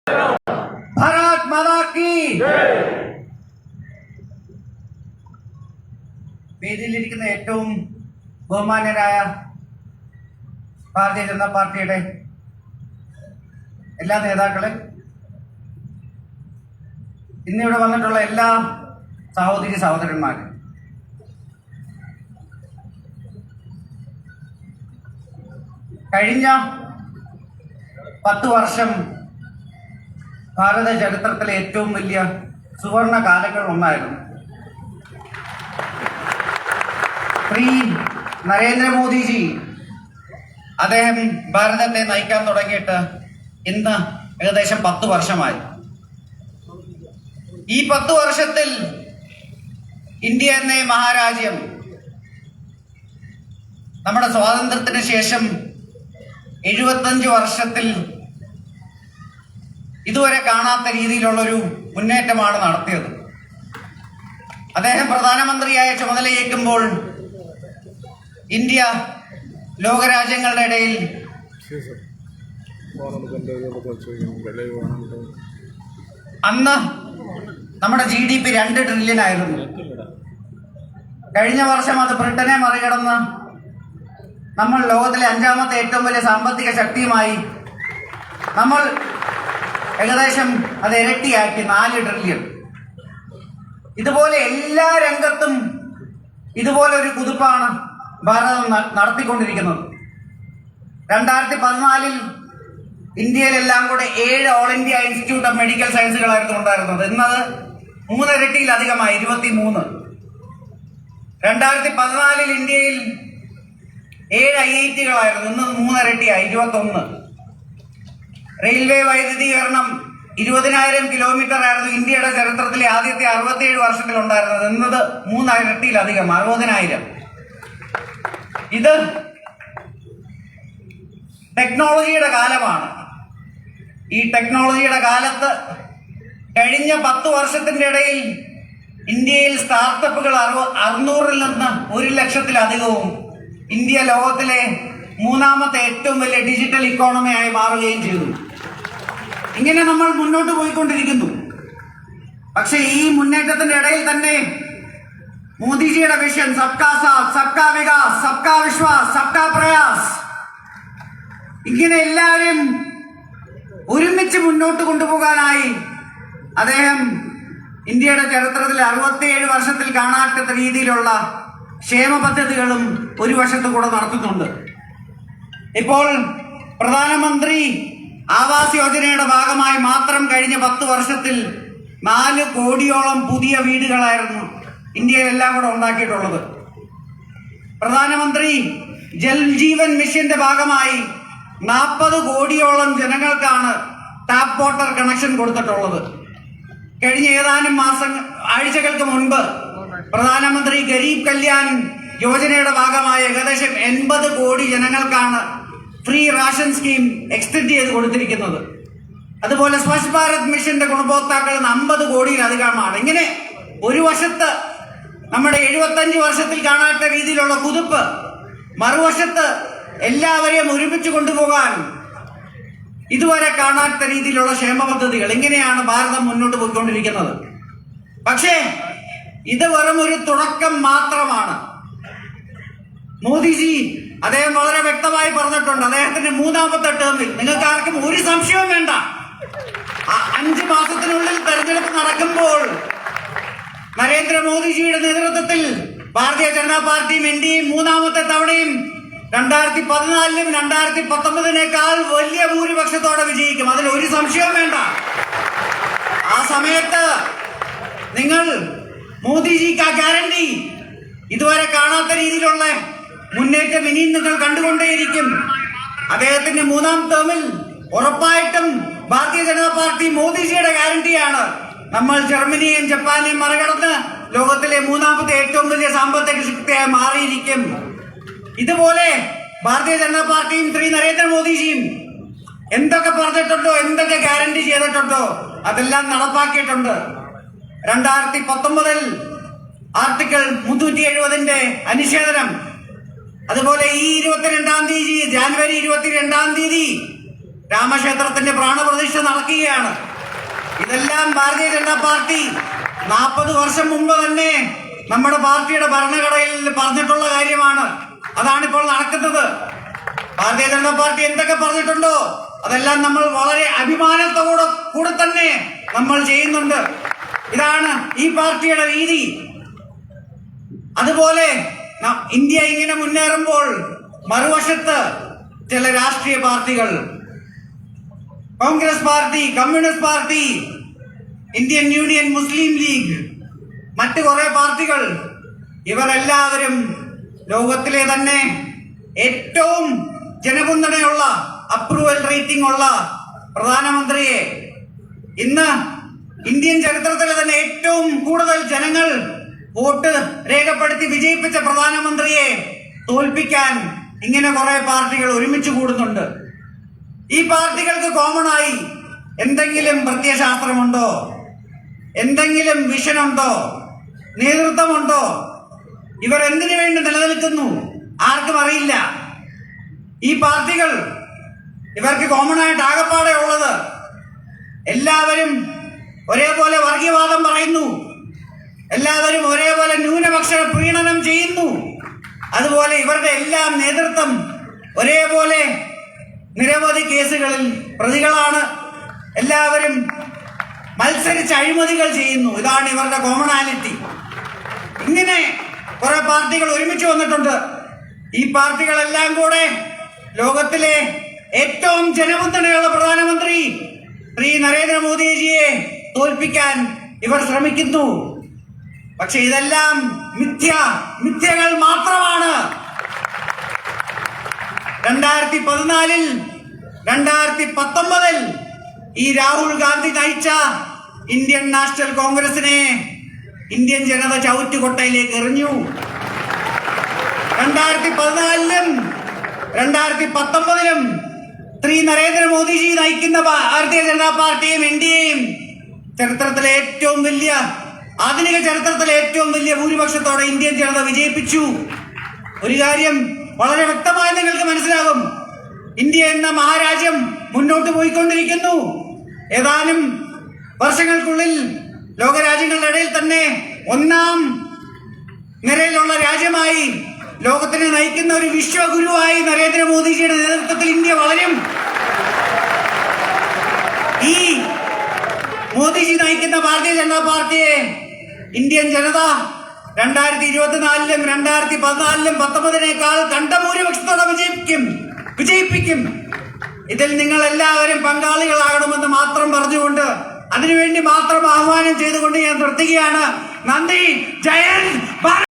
Bharat Mata key. വേദിയിലിരിക്കുന്ന ഏറ്റവും ബഹുമാന്യരായ ഭാരതീയ ജനതാ പാർട്ടിയുടെ എല്ലാ നേതാക്കളെ, ഇന്നിവിടെ വന്നിട്ടുള്ള എല്ലാ സഹോദരി സഹോദരന്മാരും, കഴിഞ്ഞ 10 വർഷം ഭാരത ചരിത്രത്തിലെ ഏറ്റവും വലിയ സുവർണ കാലങ്ങളിൽ ഒന്നായിരുന്നു. ശ്രീ നരേന്ദ്രമോദിജി അദ്ദേഹം ഭാരതത്തെ നയിക്കാൻ തുടങ്ങിയിട്ട് ഇന്ന് ഏകദേശം 10 വർഷമായി. ഈ 10 വർഷത്തിൽ ഇന്ത്യ എന്ന മഹാരാജ്യം നമ്മുടെ സ്വാതന്ത്ര്യത്തിന് ശേഷം 75 വർഷത്തിൽ ഇതുവരെ കാണാത്ത രീതിയിലുള്ളൊരു മുന്നേറ്റമാണ് നടത്തിയത്. അദ്ദേഹം പ്രധാനമന്ത്രിയായ ചുമതലയേൽക്കുമ്പോൾ ഇന്ത്യ ലോകരാജ്യങ്ങളുടെ ഇടയിൽ അന്ന് നമ്മുടെ GDP 2 ട്രില്യൺ ആയിരുന്നു. കഴിഞ്ഞ വർഷം അത് ബ്രിട്ടനെ മറികടന്ന് നമ്മൾ ലോകത്തിലെ 5ാമത്തെ ഏറ്റവും വലിയ സാമ്പത്തിക ശക്തിയുമായി നമ്മൾ ഏകദേശം അത് ഇരട്ടിയാക്കി 4 ട്രില്യൺ. ഇതുപോലെ എല്ലാ രംഗത്തും ഇതുപോലെ ഒരു കുതിപ്പാണ് ഭാരതം നടത്തിക്കൊണ്ടിരിക്കുന്നത്. 2014 ഇന്ത്യയിലെല്ലാം കൂടെ 7 All India Institute of Medical സയൻസുകളായിരുന്നു ഉണ്ടായിരുന്നത്. ഇന്നത് 3 ഇരട്ടിയിലധികമായി, 23. 2014 ഇന്ത്യയിൽ 7 IIT-കളായിരുന്നു, ഇന്ന് 3 ഇരട്ടിയായി, 21. റെയിൽവേ വൈദ്യുതീകരണം 20,000 കിലോമീറ്റർ ആയിരുന്നു ഇന്ത്യയുടെ ചരിത്രത്തിലെ ആദ്യത്തെ 67 വർഷത്തിൽ ഉണ്ടായിരുന്നത്. ഇന്നത് 3 ഇരട്ടിയിലധികം, 60,000. ഇത് ടെക്നോളജിയുടെ കാലമാണ്. ഈ ടെക്നോളജിയുടെ കാലത്ത് കഴിഞ്ഞ 10 വർഷത്തിന്റെ ഇടയിൽ ഇന്ത്യയിൽ സ്റ്റാർട്ടപ്പുകൾ 600-ൽ നിന്ന് 1,00,000-ലധികവും ഇന്ത്യ ലോകത്തിലെ 3ാമത്തെ ഏറ്റവും വലിയ ഡിജിറ്റൽ ഇക്കോണമിയായി മാറുകയും ചെയ്തു. ഇങ്ങനെ നമ്മൾ മുന്നോട്ട് പോയിക്കൊണ്ടിരിക്കുന്നു. പക്ഷെ ഈ മുന്നേറ്റത്തിന്റെ ഇടയിൽ തന്നെ മോദിജിയുടെ വിഷൻ സബ്കാ സാത്ത്, സബ്കാ വികാസ്, സബ്കാ വിശ്വാസ്, സബ്കാ പ്രയാസ്, ഇങ്ങനെ എല്ലാവരും ഒരുമിച്ച് മുന്നോട്ട് കൊണ്ടുപോകാനായി അദ്ദേഹം ഇന്ത്യയുടെ ചരിത്രത്തിൽ 67 വർഷത്തിൽ കാണാത്ത രീതിയിലുള്ള ക്ഷേമ പദ്ധതികളും ഒരു വശത്ത് കൂടെ നടത്തുന്നുണ്ട്. ഇപ്പോൾ പ്രധാനമന്ത്രി ആവാസ് യോജനയുടെ ഭാഗമായി മാത്രം കഴിഞ്ഞ 10 വർഷത്തിൽ 4 കോടിയോളം പുതിയ വീടുകളായിരുന്നു ഇന്ത്യയിലെല്ലാം കൂടെ ഉണ്ടാക്കിയിട്ടുള്ളത്. പ്രധാനമന്ത്രി ജൽ ജീവൻ മിഷന്റെ ഭാഗമായി 40 കോടിയോളം ജനങ്ങൾക്കാണ് ടാപ്പ് വാട്ടർ കണക്ഷൻ കൊടുത്തിട്ടുള്ളത്. കഴിഞ്ഞ ഏതാനും ആഴ്ചകൾക്ക് മുൻപ് പ്രധാനമന്ത്രി ഗരീബ് കല്യാൺ യോജനയുടെ ഭാഗമായി ഏകദേശം 80 കോടി ജനങ്ങൾക്കാണ് ഫ്രീ റേഷൻ സ്കീം എക്സ്റ്റെൻഡ് ചെയ്ത് കൊടുത്തിരിക്കുന്നത്. അതുപോലെ സ്വച്ഛ് ഭാരത് മിഷന്റെ ഗുണഭോക്താക്കൾ 50 കോടിയിലധികമാണ്. ഇങ്ങനെ ഒരു വശത്ത് നമ്മുടെ 75 വർഷത്തിൽ കാണാത്ത രീതിയിലുള്ള കുതിപ്പ്, മറുവശത്ത് എല്ലാവരെയും ഒരുമിച്ച് കൊണ്ടുപോകാൻ ഇതുവരെ കാണാത്ത രീതിയിലുള്ള ക്ഷേമ പദ്ധതികൾ. ഇങ്ങനെയാണ് ഭാരതം മുന്നോട്ട് പോയിക്കൊണ്ടിരിക്കുന്നത്. പക്ഷേ ഇത് വെറും ഒരു തുടക്കം മാത്രമാണ്. മോദിജി അദ്ദേഹം വളരെ വ്യക്തമായി പറഞ്ഞിട്ടുണ്ട്, അദ്ദേഹത്തിന്റെ 3ാമത്തെ ടേമിൽ നിങ്ങൾക്ക് ആർക്കും ഒരു സംശയവും വേണ്ട, 5 മാസത്തിനുള്ളിൽ തെരഞ്ഞെടുപ്പ് നടക്കുമ്പോൾ നരേന്ദ്രമോദിജിയുടെ നേതൃത്വത്തിൽ ഭാരതീയ ജനതാ പാർട്ടിയും ഇന്ത്യയും 3ാമത്തെ തവണയും 2014-ലും 2019-നേക്കാൾ വലിയ ഭൂരിപക്ഷത്തോടെ വിജയിക്കും. അതിൽ ഒരു സംശയവും വേണ്ട. ആ സമയത്ത് നിങ്ങൾ മോദിജിക്ക് ആ ഗ്യാരണ്ടി, ഇതുവരെ കാണാത്ത രീതിയിലുള്ള മുന്നേറ്റം ഇനിയും നിങ്ങൾ കണ്ടുകൊണ്ടേയിരിക്കും. അദ്ദേഹത്തിന്റെ 3ാം ടേമിൽ ഉറപ്പായിട്ടും ഭാരതീയ ജനതാ പാർട്ടി മോദിജിയുടെ ഗ്യാരണ്ടിയാണ്. നമ്മൾ ജർമ്മനിയും ജപ്പാനെയും മറികടന്ന് ലോകത്തിലെ 3ാമത്തെ ഏറ്റവും വലിയ സാമ്പത്തിക ശക്തിയായി മാറിയിരിക്കും. ഇതുപോലെ ഭാരതീയ ജനതാ പാർട്ടിയും ശ്രീ നരേന്ദ്രമോദിജിയും എന്തൊക്കെ പറഞ്ഞിട്ടുണ്ടോ, എന്തൊക്കെ ഗ്യാരണ്ടി ചെയ്തിട്ടുണ്ടോ അതെല്ലാം നടപ്പാക്കിയിട്ടുണ്ട്. 2019 ആർട്ടിക്കിൾ 370-ന്റെ അനുച്ഛേദനം, അതുപോലെ ഈ 22-ാം തീയതി, ജാനുവരി 22-ാം തീയതി രാമക്ഷേത്രത്തിന്റെ പ്രാണപ്രതിഷ്ഠ നടക്കുകയാണ്. ഇതെല്ലാം ഭാരതീയ ജനതാ പാർട്ടി 40 വർഷം മുമ്പ് തന്നെ നമ്മുടെ പാർട്ടിയുടെ ഭരണഘടനയിൽ പറഞ്ഞിട്ടുള്ള കാര്യമാണ്. അതാണിപ്പോൾ നടക്കുന്നത്. ഭാരതീയ ജനതാ പാർട്ടി എന്തൊക്കെ പറഞ്ഞിട്ടുണ്ടോ അതെല്ലാം നമ്മൾ വളരെ അഭിമാനത്തോടെ കൂടെ തന്നെ നമ്മൾ ചെയ്യുന്നുണ്ട്. ഇതാണ് ഈ പാർട്ടിയുടെ രീതി. അതുപോലെ ഇന്ത്യ ഇങ്ങനെ മുന്നേറുമ്പോൾ മറുവശത്ത് ചില രാഷ്ട്രീയ പാർട്ടികൾ, Congress party, communist party, Indian Union Muslim League, മറ്റു കുറെ പാർട്ടികൾ, ഇവരെല്ലാവരും ലോകത്തിലെ തന്നെ ഏറ്റവും ജനപിന്തുണയുള്ള അപ്രൂവൽ റേറ്റിംഗ് ഉള്ള പ്രധാനമന്ത്രിയെ, ഇന്ന് ഇന്ത്യൻ ചരിത്രത്തിലെ തന്നെ ഏറ്റവും കൂടുതൽ ജനങ്ങൾ വോട്ട് രേഖപ്പെടുത്തി വിജയിപ്പിച്ച പ്രധാനമന്ത്രിയെ തോൽപ്പിക്കാൻ ഇങ്ങനെ കുറെ പാർട്ടികൾ ഒരുമിച്ച് കൂടുന്നുണ്ട്. ഈ പാർട്ടികൾക്ക് കോമണായി എന്തെങ്കിലും പ്രത്യയശാസ്ത്രമുണ്ടോ, എന്തെങ്കിലും വിഷനുണ്ടോ, നേതൃത്വമുണ്ടോ? ഇവർ എന്തിനു വേണ്ടി നിലനിൽക്കുന്നു ആർക്കും അറിയില്ല. ഈ പാർട്ടികൾ ഇവർക്ക് കോമൺ ആയിട്ട് ആകപ്പാടെ ഉള്ളത് എല്ലാവരും ഒരേപോലെ വർഗീയവാദം പറയുന്നു, എല്ലാവരും ഒരേപോലെ ന്യൂനപക്ഷ പ്രീണനം ചെയ്യുന്നു. അതുപോലെ ഇവരുടെ എല്ലാം നേതൃത്വം ഒരേപോലെ നിരവധി കേസുകളിൽ പ്രതികളാണ്. എല്ലാവരും മത്സരിച്ച് അഴിമതികൾ ചെയ്യുന്നു. ഇതാണ് ഇവരുടെ കോമണാലിറ്റി. ഇങ്ങനെ കുറെ പാർട്ടികൾ ഒരുമിച്ച് വന്നിട്ടുണ്ട്. ഈ പാർട്ടികളെല്ലാം കൂടെ ലോകത്തിലെ ഏറ്റവും ജനപിന്തുണയുള്ള പ്രധാനമന്ത്രി ശ്രീ നരേന്ദ്രമോദിജിയെ തോൽപ്പിക്കാൻ ഇവർ ശ്രമിക്കുന്നു. പക്ഷെ ഇതെല്ലാം മിഥ്യകൾ മാത്രമാണ്. 2014-ൽ 2019-ൽ ഈ രാഹുൽ ഗാന്ധി നയിച്ച ഇന്ത്യൻ നാഷണൽ കോൺഗ്രസിനെ ഇന്ത്യൻ ജനത ചവിറ്റുകൊട്ടയിലേക്ക് എറിഞ്ഞു. 2014-ലും 2019-ലും ശ്രീ നരേന്ദ്രമോദിജി നയിക്കുന്ന ഭാരതീയ ജനതാ പാർട്ടിയും ഇന്ത്യയും ചരിത്രത്തിലെ ഏറ്റവും വലിയ, ആധുനിക ചരിത്രത്തിലെ ഏറ്റവും വലിയ ഭൂരിപക്ഷത്തോടെ ഇന്ത്യൻ ജനത വിജയിപ്പിച്ചു. ഒരു കാര്യം വളരെ വ്യക്തമായി നിങ്ങൾക്ക് മനസ്സിലാകും, ഇന്ത്യ എന്ന മഹാരാജ്യം മുന്നോട്ട് പോയിക്കൊണ്ടിരിക്കുന്നു. ഏതാനും വർഷങ്ങൾക്കുള്ളിൽ ലോകരാജ്യങ്ങളുടെ ഇടയിൽ തന്നെ 1ാം നിരയിലുള്ള രാജ്യമായി, ലോകത്തിനെ നയിക്കുന്ന ഒരു വിശ്വഗുരുവായി നരേന്ദ്രമോദിജിയുടെ നേതൃത്വത്തിൽ ഇന്ത്യ വളരും. ഈ മോദിജി നയിക്കുന്ന ഭാരതീയ ജനതാ പാർട്ടിയെ ഇന്ത്യൻ ജനത 2024-ലും 2014-ലും 2019-നേക്കാൾ കണ്ട ഭൂരിപക്ഷത്തോടെ വിജയിപ്പിക്കും. ഇതിൽ നിങ്ങൾ എല്ലാവരും പങ്കാളികളാകണമെന്ന് മാത്രം പറഞ്ഞുകൊണ്ട്, അതിനുവേണ്ടി മാത്രം ആഹ്വാനം ചെയ്തുകൊണ്ട് ഞാൻ നിർത്തുകയാണ്. നന്ദി. ജയ് ഹിന്ദ്.